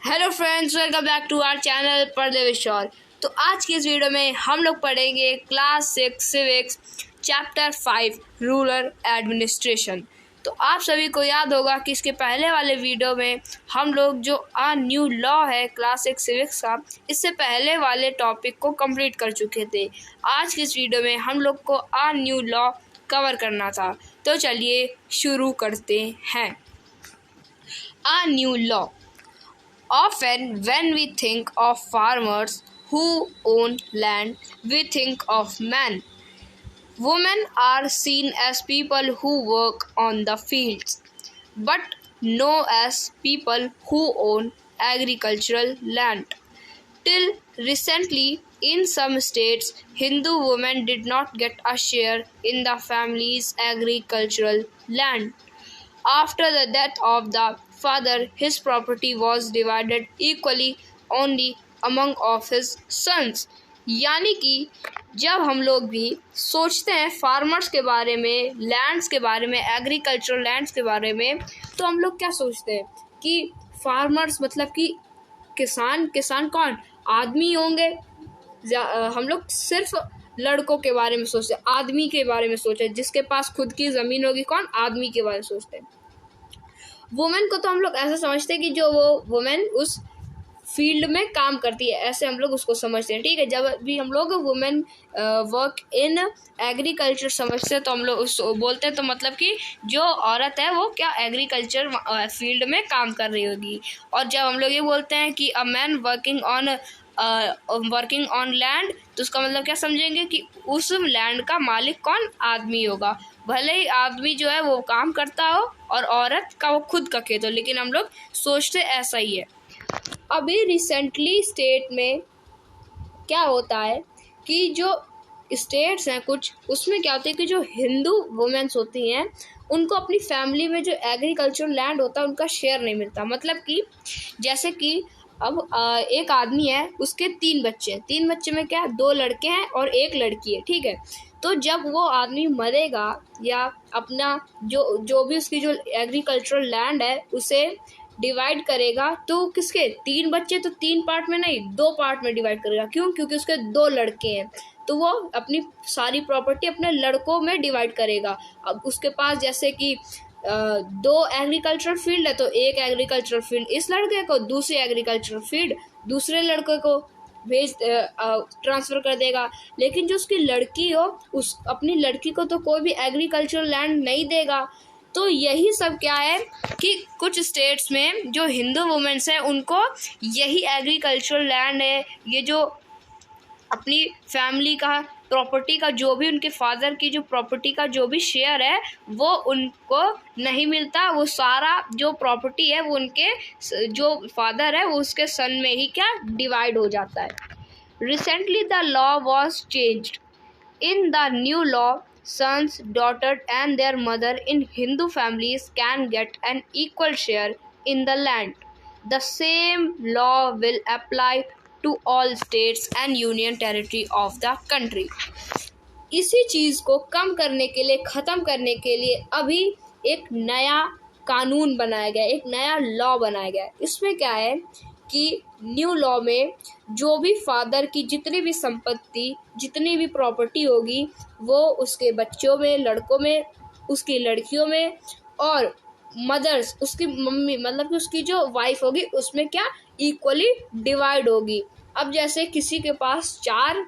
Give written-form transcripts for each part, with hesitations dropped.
Hello friends, welcome back to our channel पर्दे विशाल। तो आज की इस वीडियो में हम लोग पढ़ेंगे class 6 civics chapter 5 rural administration. तो आप सभी को याद होगा कि इसके पहले वाले वीडियो में हम लोग जो न्यू लॉ है क्लास 6 सिविक्स का, इससे पहले वाले टॉपिक को कंप्लीट कर चुके थे। आज की इस वीडियो में हम लोग को न्यू लॉ कवर करना था। तो चलिए शुरू करते हैं। New law. Often, when we think of farmers who own land, we think of men. Women are seen as people who work on the fields, but no as people who own agricultural land. Till recently, in some states, Hindu women did not get a share in the family's agricultural land. After the death of the father, his property was divided equally only among of his sons. यानी कि जब हम लोग भी सोचते हैं farmers के बारे में, लैंड्स के बारे में, एग्रीकल्चरल लैंड्स के बारे में, तो हम लोग क्या सोचते हैं कि फार्मर्स मतलब कि किसान कौन? आदमी होंगे। हम लोग सिर्फ लड़कों के बारे में सोचते हैं, आदमी के बारे में सोचते हैं, जिसके पास खुद की ज़मीन होगी कौन? आदमी के बारे में सोचते हैं। वुमेन को तो हम लोग ऐसा समझते हैं कि जो वो वुमेन उस फील्ड में काम करती है, ऐसे हम लोग उसको समझते हैं। ठीक है, जब भी हम लोग वुमेन वर्क इन एग्रीकल्चर समझते हैं तो हम लोग उस बोलते हैं, तो मतलब कि जो औरत है वो क्या एग्रीकल्चर फील्ड में काम कर रही होगी। और जब हम लोग ये बोलते हैं कि a man working on land, तो उसका मतलब क्या समझेंगे कि उस लैंड का मालिक कौन? आदमी होगा। भले ही आदमी जो है वो काम करता हो और औरत का वो खुद का खेत हो, लेकिन हम लोग सोचते ऐसा ही है। अभी रिसेंटली स्टेट में क्या होता है कि जो स्टेट्स हैं कुछ, उसमें क्या होता है कि जो हिंदू वुमेन्स होती हैं उनको अपनी फैमिली में जो एग्रीकल्चर लैंड होता है उनका शेयर नहीं मिलता। मतलब कि जैसे कि अब एक आदमी है, उसके 3 बच्चे हैं। 3 बच्चे में क्या, 2 लड़के हैं और 1 लड़की है। ठीक है, तो जब वो आदमी मरेगा या अपना जो भी उसकी जो एग्रीकल्चरल लैंड है उसे डिवाइड करेगा, तो किसके 3 बच्चे, तो 3 पार्ट में नहीं 2 पार्ट में डिवाइड करेगा। क्यों? क्योंकि उसके 2 लड़के हैं, तो वो अपनी सारी प्रॉपर्टी अपने लड़कों में डिवाइड करेगा। अब उसके पास जैसे कि 2 एग्रीकल्चरल फील्ड है, तो एक एग्रीकल्चरल फील्ड इस लड़के को, दूसरी एग्रीकल्चरल फील्ड दूसरे लड़के को ट्रांसफ़र कर देगा। लेकिन जो उसकी लड़की हो, उस अपनी लड़की को तो कोई भी एग्रीकल्चरल लैंड नहीं देगा। तो यही सब क्या है कि कुछ स्टेट्स में जो हिंदू वुमेन्स हैं उनको यही एग्रीकल्चरल लैंड है, ये जो अपनी फैमिली का प्रॉपर्टी का जो भी उनके फादर की जो प्रॉपर्टी का जो भी शेयर है वो उनको नहीं मिलता। वो सारा जो प्रॉपर्टी है वो उनके जो फादर है वो उसके सन में ही क्या डिवाइड हो जाता है। Recently the law was changed. In the new law, sons, daughters and their mother in Hindu families can get an equal share in the land. The same law will apply to all states and union territory of the country. इसी चीज़ को कम करने के लिए, ख़त्म करने के लिए अभी एक नया कानून बनाया गया, एक नया लॉ बनाया गया। इसमें क्या है कि न्यू लॉ में जो भी फादर की जितनी भी संपत्ति, जितनी भी प्रॉपर्टी होगी वो उसके बच्चों में, लड़कों में, उसकी लड़कियों में, और मदर्स उसकी मम्मी मतलब कि उसकी जो वाइफ होगी उसमें क्या इक्वली डिवाइड होगी। अब जैसे किसी के पास 4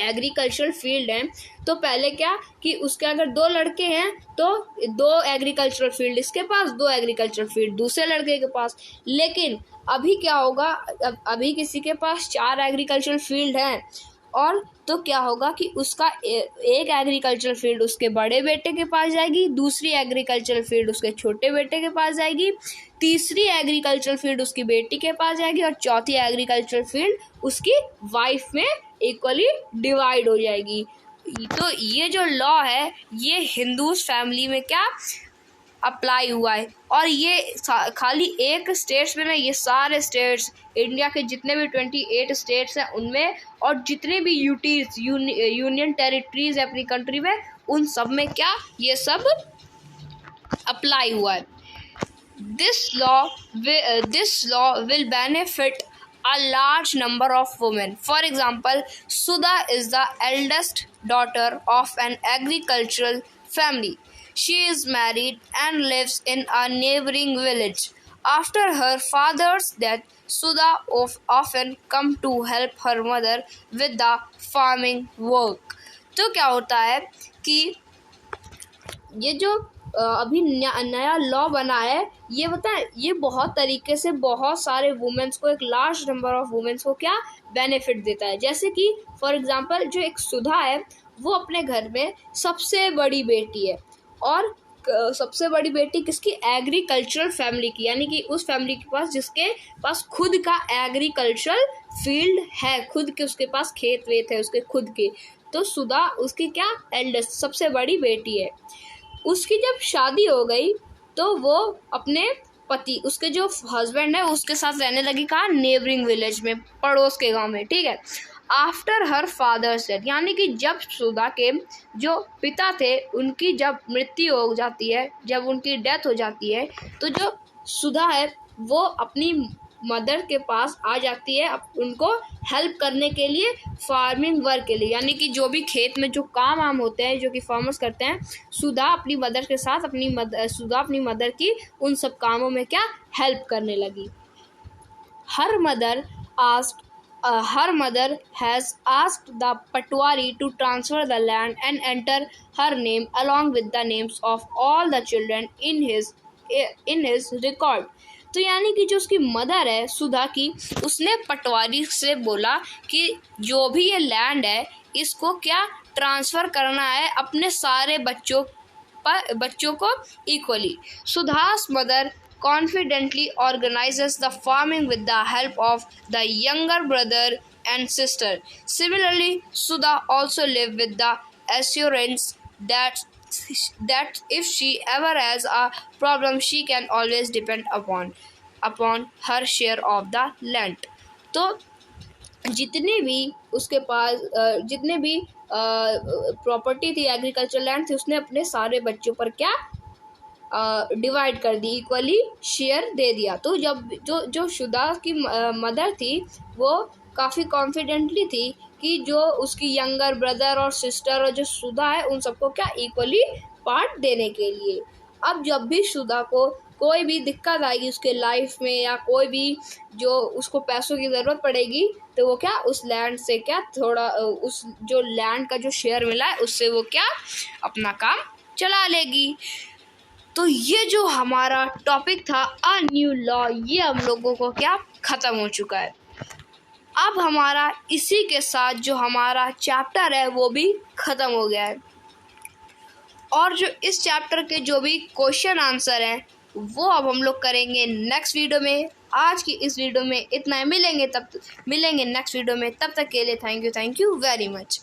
एग्रीकल्चरल फील्ड हैं, तो पहले क्या कि उसके अगर 2 लड़के हैं तो 2 एग्रीकल्चरल फील्ड इसके पास, 2 एग्रीकल्चरल फील्ड दूसरे लड़के के पास। लेकिन अभी क्या होगा, अभी किसी के पास 4 एग्रीकल्चरल फील्ड हैं, और तो क्या होगा कि उसका एक एग्रीकल्चरल फील्ड उसके बड़े बेटे के पास जाएगी, दूसरी एग्रीकल्चरल फील्ड उसके छोटे बेटे के पास जाएगी, तीसरी एग्रीकल्चरल फील्ड उसकी बेटी के पास जाएगी, और चौथी एग्रीकल्चरल फील्ड उसकी वाइफ में इक्वली डिवाइड हो जाएगी। तो ये जो लॉ है ये हिंदूज फैमिली में क्या अप्लाई हुआ है, और ये खाली एक स्टेट्स में नहीं, ये सारे स्टेट्स, इंडिया के जितने भी 28 स्टेट्स हैं उनमें, और जितने भी यूनियन टेरिटरीज है अपनी कंट्री में, उन सब में क्या ये सब अप्लाई हुआ है। This law will benefit a large number of women. For example, Sudha is the eldest daughter of an agricultural family. She is married and lives in a neighboring village. After her father's death, Sudha often come to help her mother with the farming work. तो क्या होता है कि ये जो अभी नया law बना है, ये पता है ये बहुत तरीके से बहुत सारे वुमेन्स को, एक लार्ज नंबर ऑफ वुमेन्स को क्या बेनिफिट देता है। जैसे कि फॉर एग्जांपल जो एक सुधा है वो अपने घर में सबसे बड़ी बेटी है, और सबसे बड़ी बेटी किसकी? एग्रीकल्चरल फैमिली की, यानी कि उस फैमिली के पास जिसके पास खुद का एग्रीकल्चरल फील्ड है, खुद के उसके पास खेत वेत है उसके खुद के। तो सुधा उसकी क्या एल्डेस्ट सबसे बड़ी बेटी है। उसकी जब शादी हो गई तो वो अपने पति, उसके जो हस्बैंड है उसके साथ रहने लगी, कहाँ? नेबरिंग विलेज में, पड़ोस के गांव में, ठीक है। आफ्टर हर फादर्स डेथ, यानी कि जब सुधा के जो पिता थे उनकी जब मृत्यु हो जाती है, जब उनकी डेथ हो जाती है, तो जो सुधा है वो अपनी मदर के पास आ जाती है उनको हेल्प करने के लिए, फार्मिंग वर्क के लिए, यानी कि जो भी खेत में जो काम वाम होते हैं जो कि फार्मर्स करते हैं, सुधा अपनी मदर के साथ सुधा अपनी मदर की उन सब कामों में क्या हेल्प करने लगी। Her mother has asked the Patwari to transfer the land and enter her name along with the names of all the children in his record. तो यानी कि जो उसकी मदर है सुधा की, उसने पटवारी से बोला कि जो भी ये लैंड है इसको क्या ट्रांसफ़र करना है अपने सारे बच्चों को equally. सुधा's mother confidently organizes the farming with the help of the younger brother and sister. Similarly, Sudha also lived with the assurance that if she ever has a problem, she can always depend upon her share of the land. तो जितने भी उसके पास जितने भी property थी, agriculture land थी, उसने अपने सारे बच्चों पर क्या डिवाइड कर दी, इक्वली शेयर दे दिया। तो जब जो सुधा की मदर थी वो काफ़ी कॉन्फिडेंटली थी कि जो उसकी यंगर ब्रदर और सिस्टर और जो सुधा है उन सबको क्या इक्वली पार्ट देने के लिए। अब जब भी सुधा को कोई भी दिक्कत आएगी उसके लाइफ में, या कोई भी जो उसको पैसों की ज़रूरत पड़ेगी, तो वो क्या उस लैंड से क्या थोड़ा उस जो लैंड का जो शेयर मिला है उससे वो क्या अपना काम चला लेगी। तो ये जो हमारा टॉपिक था अ न्यू लॉ, ये हम लोगों को क्या ख़त्म हो चुका है। अब हमारा इसी के साथ जो हमारा चैप्टर है वो भी ख़त्म हो गया है, और जो इस चैप्टर के जो भी क्वेश्चन आंसर हैं वो अब हम लोग करेंगे नेक्स्ट वीडियो में। आज की इस वीडियो में इतना, मिलेंगे नेक्स्ट वीडियो में। तब तक के लिए थैंक यू वेरी मच।